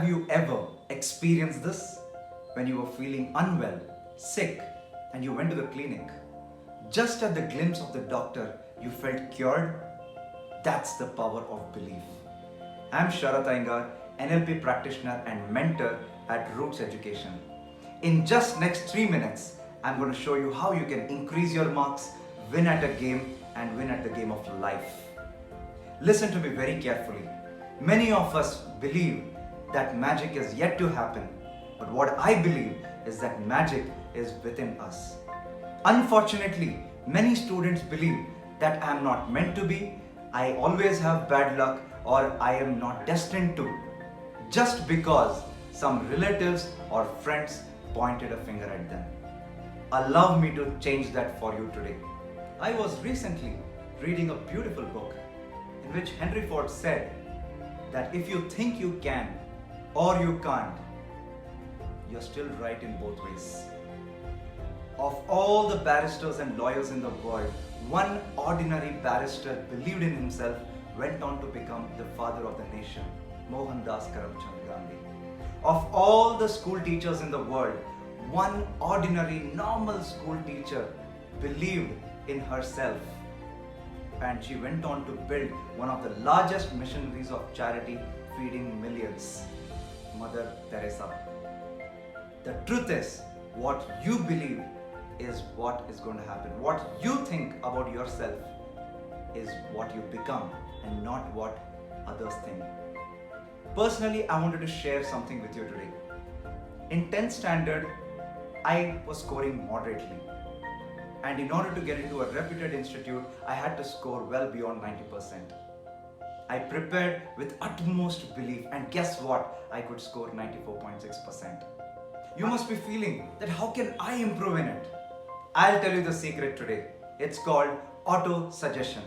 Have you ever experienced this? When you were feeling unwell, sick, and you went to the clinic. Just at the glimpse of the doctor, you felt cured? That's the power of belief. I'm Sharat Iyengar, NLP practitioner and mentor at Roots Education. In just next 3 minutes, I'm going to show you how you can increase your marks, win at a game, and win at the game of life. Listen to me very carefully. Many of us believe that magic is yet to happen, but what I believe is that magic is within us. Unfortunately, many students believe that I am not meant to be, I always have bad luck, or I am not destined to, just because some relatives or friends pointed a finger at them. Allow me to change that for you today. I was recently reading a beautiful book in which Henry Ford said that if you think you can or you can't, you're still right in both ways. Of all the barristers and lawyers in the world, one ordinary barrister believed in himself, went on to become the father of the nation, Mohandas Karamchand Gandhi. Of all the school teachers in the world, one ordinary normal school teacher believed in herself, and she went on to build one of the largest missionaries of charity, feeding millions, Mother Teresa. The truth is, what you believe is what is going to happen. What you think about yourself is what you become, and not what others think. Personally, I wanted to share something with you today. In 10th standard, I was scoring moderately. And in order to get into a reputed institute, I had to score well beyond 90%. I prepared with utmost belief, and guess what? I could score 94.6%. You must be feeling that how can I improve in it? I'll tell you the secret today. It's called auto-suggestion.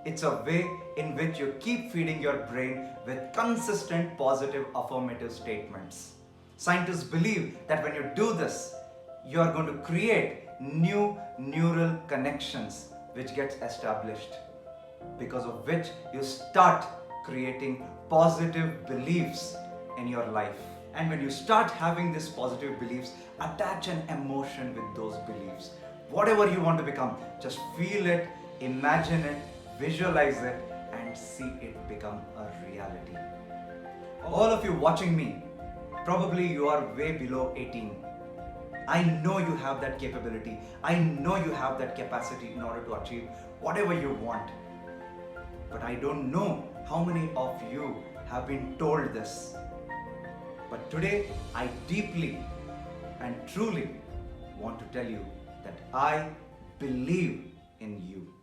It's a way in which you keep feeding your brain with consistent positive affirmative statements. Scientists believe that when you do this, you are going to create new neural connections which gets established, because of which you start creating positive beliefs in your life. And when you start having these positive beliefs, attach an emotion with those beliefs. Whatever you want to become, just feel it, imagine it, visualize it, and see it become a reality. All of you watching me, probably you are way below 18. I know you have that capability. I know you have that capacity in order to achieve whatever you want. But I don't know how many of you have been told this. But today, I deeply and truly want to tell you that I believe in you.